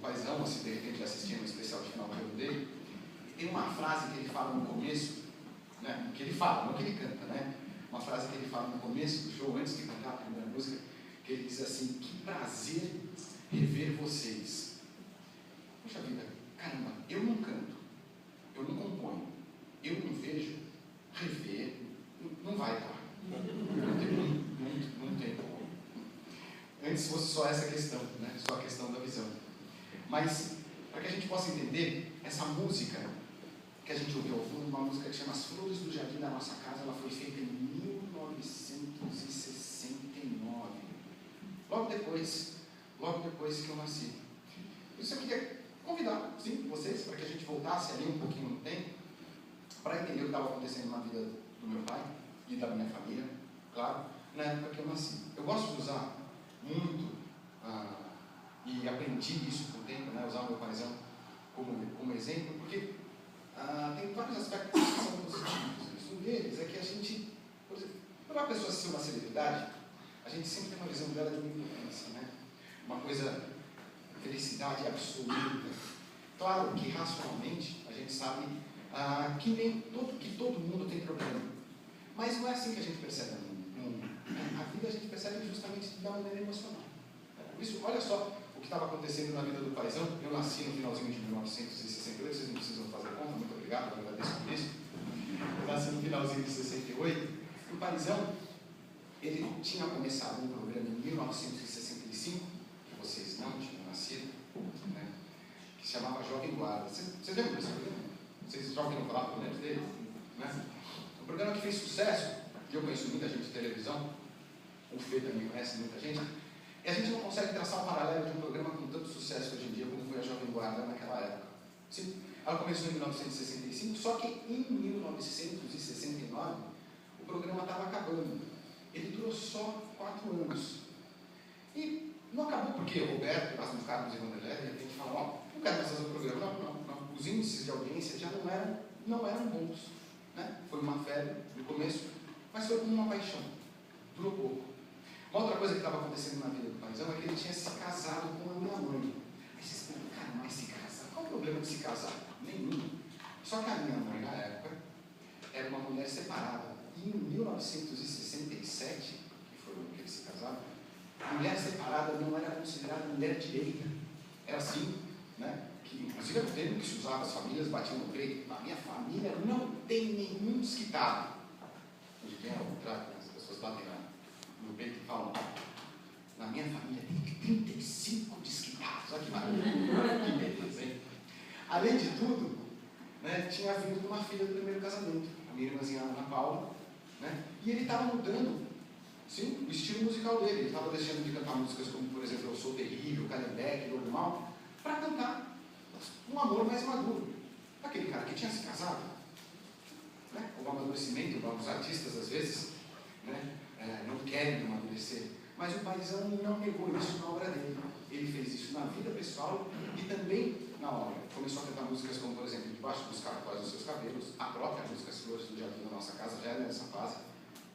Paizão, ou se de repente assistindo um especial de final de ano dele, tem uma frase que ele fala no começo, né? Que ele fala, não que ele canta, né? Uma frase que ele fala no começo do show, antes de cantar a primeira música, que ele diz assim: que prazer rever vocês. Poxa vida, caramba, eu não canto, eu não componho, eu não vejo, rever, não vai dar. Não tem como. Antes fosse só essa questão, né? Só a questão da visão. Mas, para que a gente possa entender, essa música que a gente ouviu ao fundo, uma música que chama As Flores do Jardim da Nossa Casa, ela foi feita em 1969. Logo depois que eu nasci. Por isso eu queria convidar, sim, vocês, para que a gente voltasse ali um pouquinho no tempo, para entender o que estava acontecendo na vida do meu pai e da minha família, claro, na época que eu nasci. Eu gosto de usar muito, e aprendi isso com o tempo, né, usar o meu paizão como exemplo, porque tem vários aspectos que são positivos. Um deles é que a gente, por exemplo, para uma pessoa ser uma celebridade, a gente sempre tem uma visão dela de uma influência, né? Uma coisa, felicidade absoluta. Claro que racionalmente a gente sabe que todo mundo tem problema, mas não é assim que a gente percebe no mundo. A vida a gente percebe justamente da maneira emocional. Por isso, olha só o que estava acontecendo na vida do paizão. Eu nasci no finalzinho de 1968, vocês não precisam fazer conta, muito obrigado, eu agradeço por isso. Eu nasci no finalzinho de 68. O paizão, ele tinha começado um programa em 1965, que vocês não tinham nascido, né, que se chamava Jovem Guarda. Vocês lembram desse programa? Vocês já ouviram falar, pelo menos, dele? Né? Um programa que fez sucesso, e eu conheço muita gente de televisão, o Fê também conhece muita gente, e a gente não consegue traçar um paralelo de um programa com tanto sucesso hoje em dia como foi a Jovem Guarda naquela época. Sim, ela começou em 1965, só que em 1969 o programa estava acabando. Ele durou só 4 anos. E não acabou porque o Roberto, Erasmo Carlos e Vanderlei, de repente falaram: não quero mais fazer o programa. Não. Os índices de audiência já não eram bons. Né? Foi uma febre no começo, mas foi como uma paixão. Durou pouco. Uma outra coisa que estava acontecendo na vida do paizão é que ele tinha se casado com a minha mãe. Aí vocês pensam: cara, mas se casar? Qual o problema de se casar? Nenhum. Só que a minha mãe, na época, era uma mulher separada. E em 1967, que foi o ano que eles se casaram, mulher separada não era considerada mulher direita. Era assim, né? Que inclusive era o termo que se usava, as famílias batiam no peito. Na minha família não tem nenhum desquitado. Hoje em dia é o contrário, né? As pessoas batem no peito e falam: na minha família tem 35 desquitados. Olha que maravilha, que beleza, hein? Além de tudo, né, tinha vindo uma filha do primeiro casamento, a minha irmãzinha Ana Paula, né? E ele estava mudando, sim, o estilo musical dele. Ele estava deixando de cantar músicas como, por exemplo, Eu Sou Terrível, Calhambeque, Lobo Mal, para cantar um amor mais maduro. Aquele cara que tinha se casado, né? O amadurecimento, os artistas às vezes, né, não querem amadurecer, mas o paizão não negou isso na obra dele. Ele fez isso na vida pessoal e também na obra. Começou a cantar músicas como, por exemplo, Debaixo dos Caracóis dos Seus Cabelos, a própria música As Flores do Jardim da Nossa Casa já era nessa fase,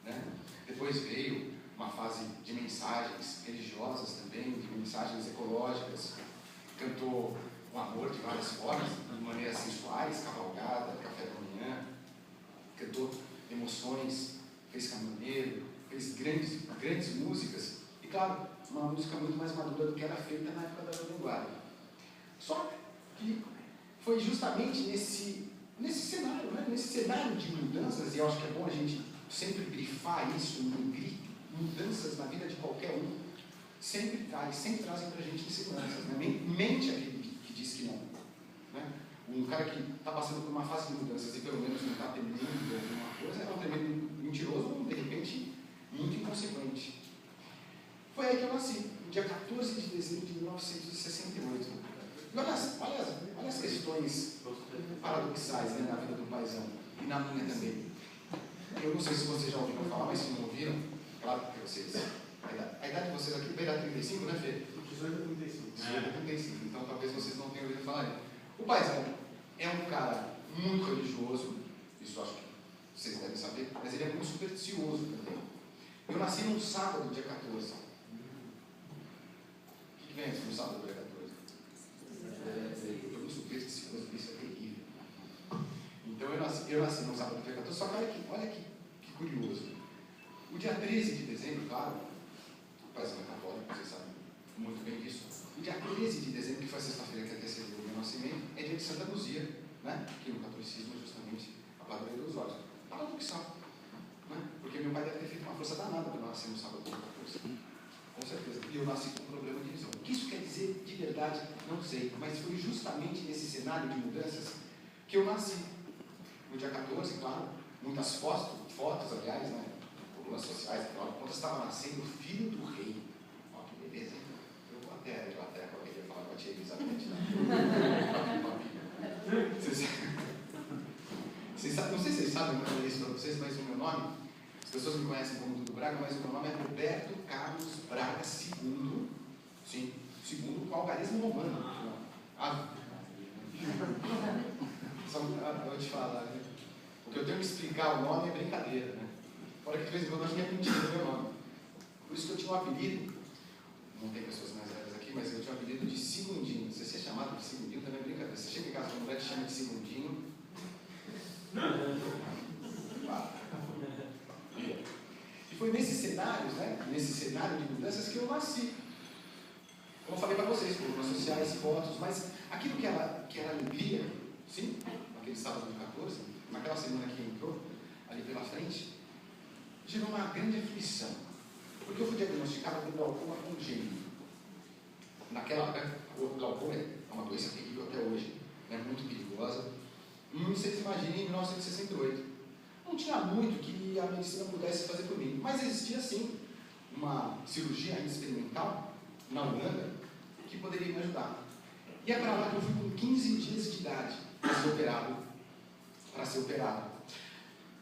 né? Depois veio uma fase de mensagens religiosas também, de mensagens ecológicas. Cantou o amor de várias formas, de maneiras sensuais, cavalgada, café da manhã. Cantou emoções, fez caminhoneiro, fez grandes músicas. E claro, uma música muito mais madura do que era feita na época da Jovem Guarda. Só que foi justamente nesse cenário, né? Nesse cenário de mudanças, e eu acho que é bom a gente sempre grifar isso, mudanças na vida de qualquer um, sempre trazem para a gente inseguranças, né? Mente aquele que diz que não, né? Um cara que está passando por uma fase de mudanças e pelo menos não está temendo alguma coisa, é um tremendo mentiroso ou, de repente, muito inconsequente. Foi aí que eu nasci, no dia 14 de dezembro de 1968. E olha as questões paradoxais, né, na vida do paizão e na minha também. Eu não sei se vocês já ouviram falar, mas se não ouviram, claro que vocês. A idade de vocês aqui beira 35, né, Fê? 18 a 35. 18 a 35, então talvez vocês não tenham ouvido falar. O paizão é um cara muito religioso, isso acho que vocês devem saber, mas ele é muito supersticioso também. Eu nasci num sábado, dia 14. O que vem antes no sábado, dia 14? eu nasci no sábado do dia 14, só que olha que curioso. O dia 13 de dezembro, claro, o paizão é católico, vocês sabem muito bem disso. O dia 13 de dezembro, que foi a sexta-feira que antecedeu o meu nascimento, é dia de Santa Luzia, né? Que no catolicismo é justamente a padroeira dos olhos. Todo que sabe, né? Porque meu pai deve ter feito uma força danada para eu nascer no sábado do dia 14. Com certeza. E eu nasci com um problema de visão. O que isso quer dizer de verdade, não sei. Mas foi justamente nesse cenário de mudanças que eu nasci. No dia 14, claro, muitas fotos aliás, né? Colunas sociais, afinal de contas, estava nascendo o filho do rei. Olha que beleza, hein? Eu vou até a Inglaterra para querer falar com a tia Elizabeth. Não sei se vocês sabem, eu falei isso para vocês, mas o meu nome, as pessoas me conhecem como Dudu Braga, mas o meu nome é Roberto Carlos Braga II. Sim, segundo o algarismo romano. Só eu vou te falar, né? Porque eu tenho que explicar o nome é brincadeira, né? Fora que de vez em quando eu tinha mentido o meu nome. Por isso que eu tinha um apelido, não tem pessoas mais velhas aqui, mas eu tinha um apelido de Segundinho. Você ser chamado de Segundinho também é brincadeira. Você chega em casa com uma mulher que chama de Segundinho. E foi nesses cenários, né? Nesse cenário de mudanças que eu nasci. Como eu falei para vocês, colunas sociais, fotos, mas aquilo que era alegria, sim, naquele sábado de 14, naquela semana que entrou, ali pela frente, gerou uma grande aflição. Porque eu fui diagnosticado com glaucoma congênito. Naquela época, o glaucoma é uma doença terrível até hoje, né? Muito perigosa. E vocês imaginem, em 1968, não tinha muito que a medicina pudesse fazer por mim, mas existia sim uma cirurgia ainda experimental na Holanda que poderia me ajudar. E é para lá que eu fui com 15 dias de idade para ser operado.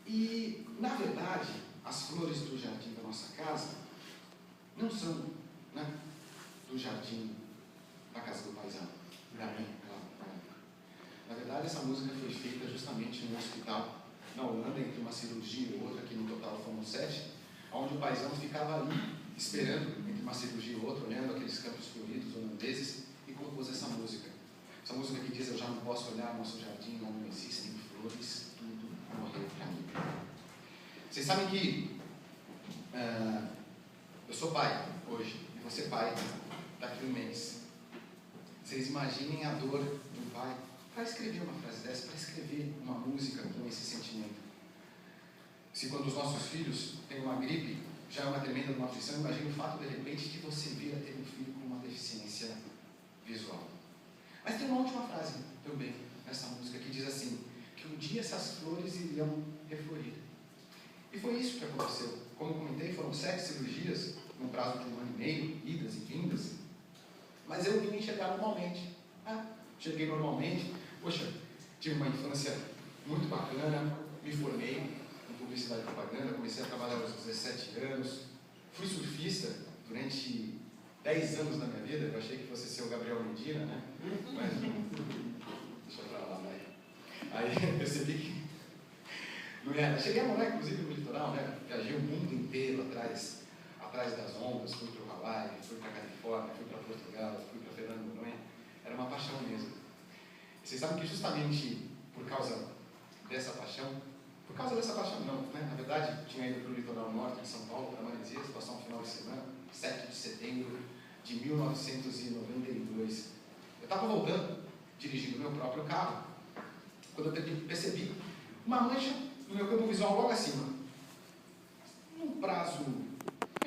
E, na verdade, as flores do jardim da nossa casa não são, né, do jardim da casa do paizão, da minha. Na verdade, essa música foi feita justamente no hospital, na Holanda, entre uma cirurgia e outra, que no total foram 7, onde o paizão ficava ali, esperando, entre uma cirurgia e outra, olhando aqueles campos floridos holandeses, e compôs essa música. Essa música que diz: eu já não posso olhar nosso jardim, lá não existem flores, tudo morreu para mim. Vocês sabem que eu sou pai hoje, e vou ser pai daqui a um mês. Vocês imaginem a dor de um pai para escrever uma frase dessa, para escrever uma música com esse sentimento. Se quando os nossos filhos têm uma gripe, já é uma tremenda uma aflição, imagine o fato de repente de você vir a ter um filho com uma deficiência visual. Mas tem uma última frase também nessa música que diz assim, que um dia essas flores iriam reflorir. E foi isso que aconteceu. Como eu comentei, foram 7 cirurgias, no prazo de 1 ano e meio, idas e vindas, mas eu vim enxergar normalmente. Cheguei normalmente, poxa, tive uma infância muito bacana, me formei em publicidade e propaganda, comecei a trabalhar aos 17 anos, fui surfista durante 10 anos da minha vida. Eu achei que fosse ser o Gabriel Medina, né? Mas deixa eu pra lá, né? Aí eu percebi que não era. Cheguei a morar inclusive no litoral, né? Viajei o mundo inteiro atrás das ondas, fui para o Hawaii, fui para a Califórnia, fui para Portugal, fui para Fernando de Noronha. Era uma paixão mesmo. Vocês sabem que justamente por causa dessa paixão não, né? Na verdade, tinha ido para o litoral norte de São Paulo, para Maresias, passar um final de semana, 7 de setembro de 1992. Eu estava voltando, dirigindo o meu próprio carro, quando eu percebi uma mancha no meu campo visual logo acima. Num prazo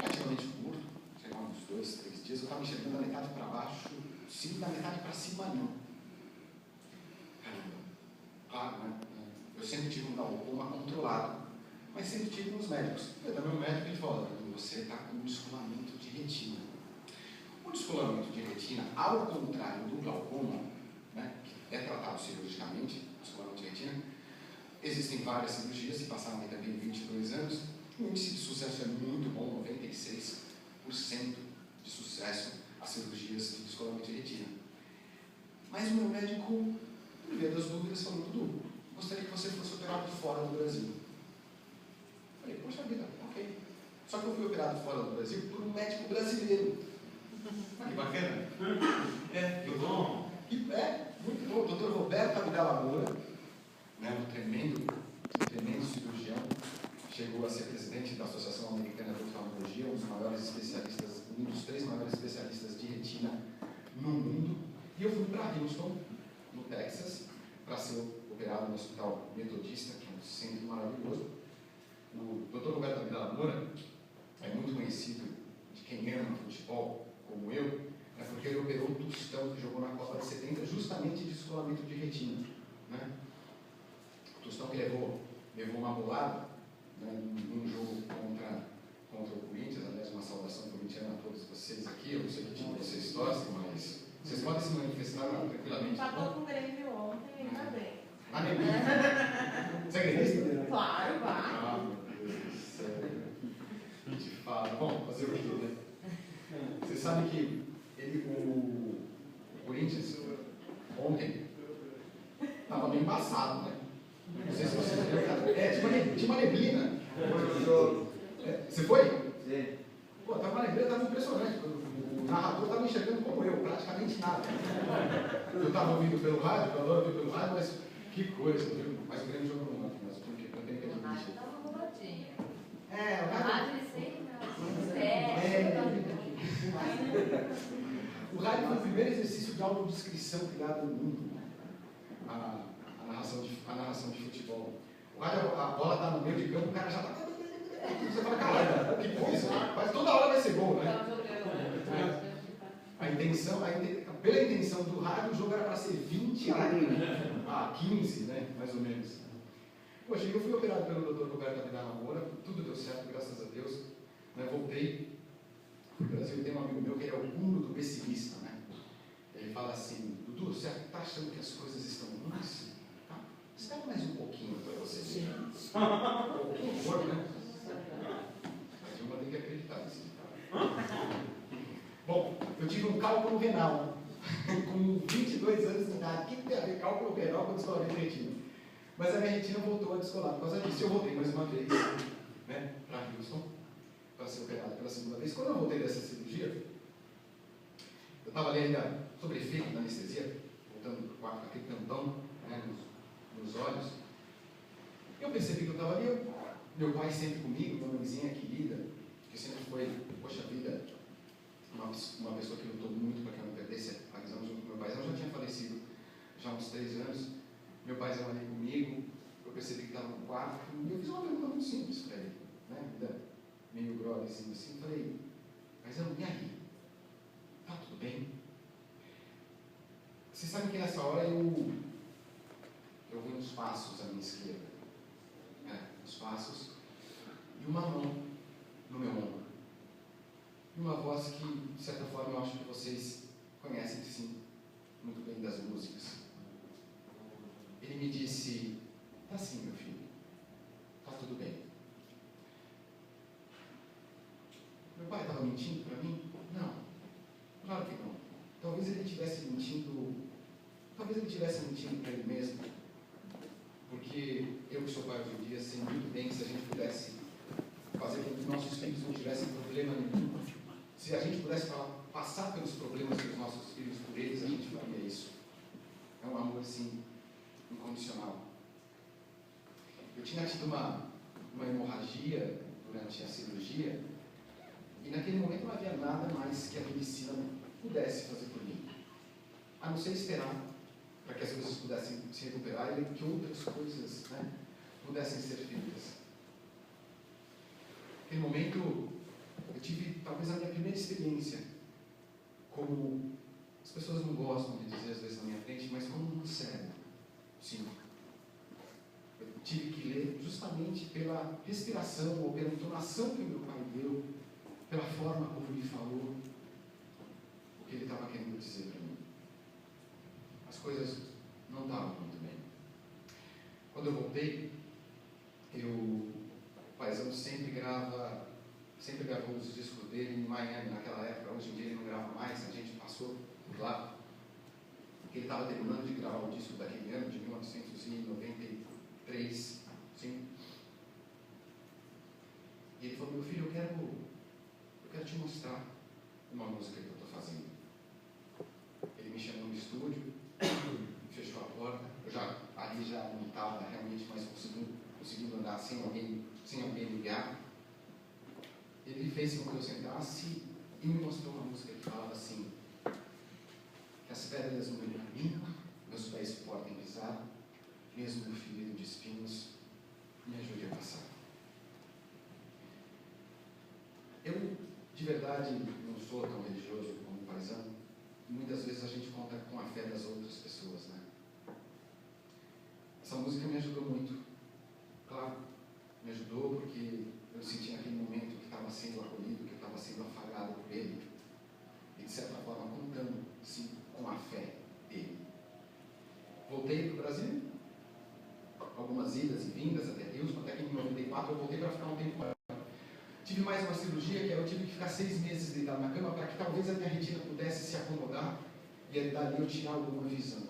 relativamente curto, sei lá, uns 2, 3 dias, eu estava enxergando da metade para baixo, sim, da metade para cima não. Caramba, claro, né? Eu sempre tive um glaucoma controlado, mas sempre tive nos médicos. Eu também o médico ele falou: você está com um descolamento de retina. O descolamento de retina, ao contrário do glaucoma, né, que é tratado cirurgicamente, descolamento de retina, existem várias cirurgias, se passaram aí também 22 anos, o índice de sucesso é muito bom, 96% de sucesso as cirurgias de descolamento de retina. Mas o meu médico, no meio das dúvidas, falou: Dudu, gostaria que você fosse operado fora do Brasil. Eu falei: poxa vida, ok. Só que eu fui operado fora do Brasil por um médico brasileiro. Que bacana. Que bom. Muito bom. O Dr. Roberto Abdala Moura, né, um tremendo E eu fui para Houston, no Texas, para ser operado no Hospital Metodista, que é um centro maravilhoso. O Dr. Roberto Abdala Moura é muito conhecido de quem ama futebol, como eu, porque ele operou o Tostão, que jogou na Copa de 70, justamente de descolamento de retina. Né? O Tostão que levou uma bolada, né, num jogo contra o Corinthians. Aliás, uma saudação corintiana a todos vocês aqui. Eu não sei que time vocês torcem, mas vocês podem se manifestar tranquilamente. Empatou com o Grêmio ontem, ainda bem. Você é gremista? Claro, vai. Ah, meu Deus do céu. Te falo. Bom, fazer o quê, né? Você sabe que o Corinthians, ontem, estava bem embaçado, né? Não sei se vocês viram. Tinha uma neblina. Você foi? Sim. Pô, tava uma neblina, estava impressionante. O narrador estava enxergando como eu, praticamente nada. Eu estava ouvindo pelo rádio, eu adoro ouvir pelo rádio, mas que coisa, viu? Mas o Grêmio jogou muito, mas eu tenho que admitir. Dá uma roubadinha. O rádio sempre. O rádio foi o primeiro exercício de autodescrição criado no mundo. A narração de futebol. O rádio, a bola está no meio de campo, o cara já está. Você fala, caralho, que coisa, mas toda hora vai ser gol, né? Pela intenção do rádio, o jogo era para ser 20 a 15, né? Mais ou menos. Poxa, eu fui operado pelo Dr. Roberto Abdala Moura, tudo deu certo, graças a Deus. Né? Voltei para o Brasil e tem um amigo meu que ele é o guru do pessimista, né? Ele fala assim, Dudu, você está achando que as coisas estão ruins? Tá? Espera mais um pouquinho para você ver. Um pouco, né? Mas eu tenho que acreditar nisso. Bom, eu tive um cálculo renal com 22 anos de idade. O que tem a ver cálculo renal com descolamento de retina? Mas a minha retina voltou a descolar por causa disso. Eu voltei mais uma vez, né, para Houston, para ser operado pela segunda vez. Quando eu voltei dessa cirurgia, eu estava ali ainda sob efeito da anestesia, voltando para o quarto, aquele tampão, né, nos olhos. Eu percebi que eu estava ali, meu pai sempre comigo, uma mãezinha querida, que sempre foi, poxa vida, uma pessoa que lutou muito para que eu não perdesse a visão junto com meu pai. Eu já tinha falecido já há uns 3 anos. Meu pai estava ali comigo, eu percebi que estava no quarto, e eu fiz uma pergunta muito simples para ele, né? Ainda meio groguezinho assim, falei, paizão, e aí? Tá tudo bem? Vocês sabem que nessa hora eu vi uns passos à minha esquerda, uns passos, e uma mão no meu ombro. E uma voz que, de certa forma, eu acho que vocês conhecem, sim, muito bem das músicas. Ele me disse, tá sim, meu filho, tá tudo bem. Meu pai estava mentindo para mim? Não, claro que não. Talvez ele estivesse mentindo para ele mesmo. Porque eu que sou pai hoje em dia sei muito bem que se a gente pudesse fazer com que os nossos filhos não tivessem problema nenhum, se a gente pudesse passar pelos problemas dos nossos filhos por eles, a gente faria isso. É um amor, assim, incondicional. Eu tinha tido uma hemorragia durante a cirurgia e naquele momento não havia nada mais que a medicina pudesse fazer por mim, a não ser esperar para que as coisas pudessem se recuperar e que outras coisas, né, pudessem ser feitas. Naquele momento eu tive talvez a minha primeira experiência como, as pessoas não gostam de dizer às vezes na minha frente, mas como um cérebro. Sim. Eu tive que ler justamente pela respiração ou pela entonação que o meu pai deu, pela forma como ele falou, o que ele estava querendo dizer para mim. As coisas não estavam muito bem. Quando eu voltei, o paizão sempre gravou os discos dele em Miami naquela época. Hoje em dia ele não grava mais, a gente passou por lá. Ele estava terminando de gravar o disco daquele ano, de 1993, sim. E ele falou, meu filho, eu quero te mostrar uma música que eu estou fazendo. Ele me chamou no estúdio, fechou a porta, ali já não estava realmente mais conseguindo andar sem alguém me guiar. Ele fez com que eu sentasse e me mostrou uma música que falava assim, que Que as pedras no meu caminho, meus pés suportem pisar, mesmo no ferido de espinhos, me ajude a passar. Eu, de verdade, não sou tão religioso como o paisano. Muitas vezes a gente conta com a fé das outras pessoas, né? Essa música me ajudou muito. Claro, me ajudou porque eu senti naquele momento que estava sendo acolhido, que eu estava sendo afagado por ele. E, de certa forma, contando, sim, com a fé dele. Voltei para o Brasil, algumas idas e vindas até Houston, até que em 94 eu voltei para ficar um tempo maior. Tive mais uma cirurgia, que eu tive que ficar 6 meses deitado na cama para que talvez a minha retina pudesse se acomodar e dali eu tirar alguma visão.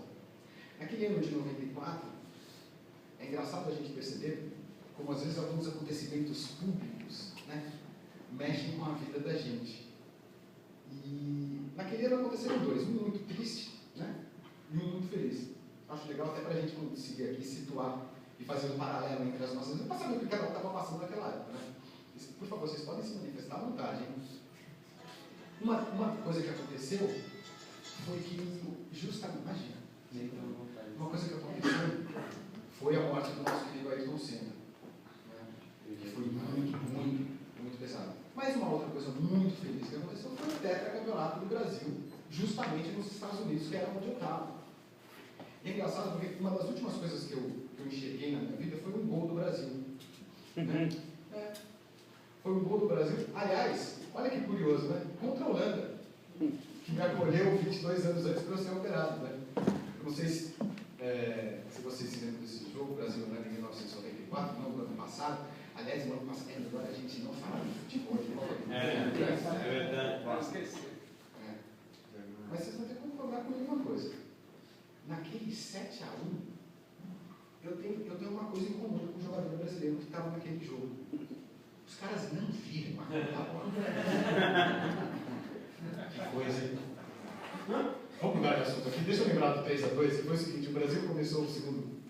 Naquele ano de 94, é engraçado a gente perceber como às vezes alguns acontecimentos públicos, né, mexem com a vida da gente. E naquele ano aconteceram 2, um muito triste, né, e um muito feliz. Acho legal até para a gente conseguir aqui situar e fazer um paralelo entre as nossas vidas, para saber o que cada um estava passando naquela época, né? Por favor, vocês podem se manifestar à vontade, hein? Uma coisa que aconteceu foi que, justamente, imagina, uma coisa que aconteceu foi a morte do nosso querido Ayrton Senna, né? Que foi muito pesado. Mas uma outra coisa muito feliz que aconteceu foi o tetracampeonato do Brasil, justamente nos Estados Unidos, que era onde eu estava. E é engraçado porque uma das últimas coisas que eu enxerguei na minha vida foi um gol do Brasil. Né? Foi um gol do Brasil. Aliás, olha que curioso, né? Contra a Holanda, que me acolheu 22 anos antes para eu ser operado. Né? Eu não sei se vocês se lembram desse jogo, Brasil-Holanda em 1994, não, no ano passado. Aliás, no ano passado, agora a gente não fala de futebol. É verdade. Pode esquecer. Mas vocês vão ter que concordar comigo uma coisa. Naquele 7-1, eu tenho uma coisa em comum com o jogador brasileiro que estava naquele jogo. Os caras não viram a bola. Que coisa, hein? Vamos mudar de assunto aqui. Deixa eu lembrar do 3-2, que foi o seguinte: o Brasil começou o segundo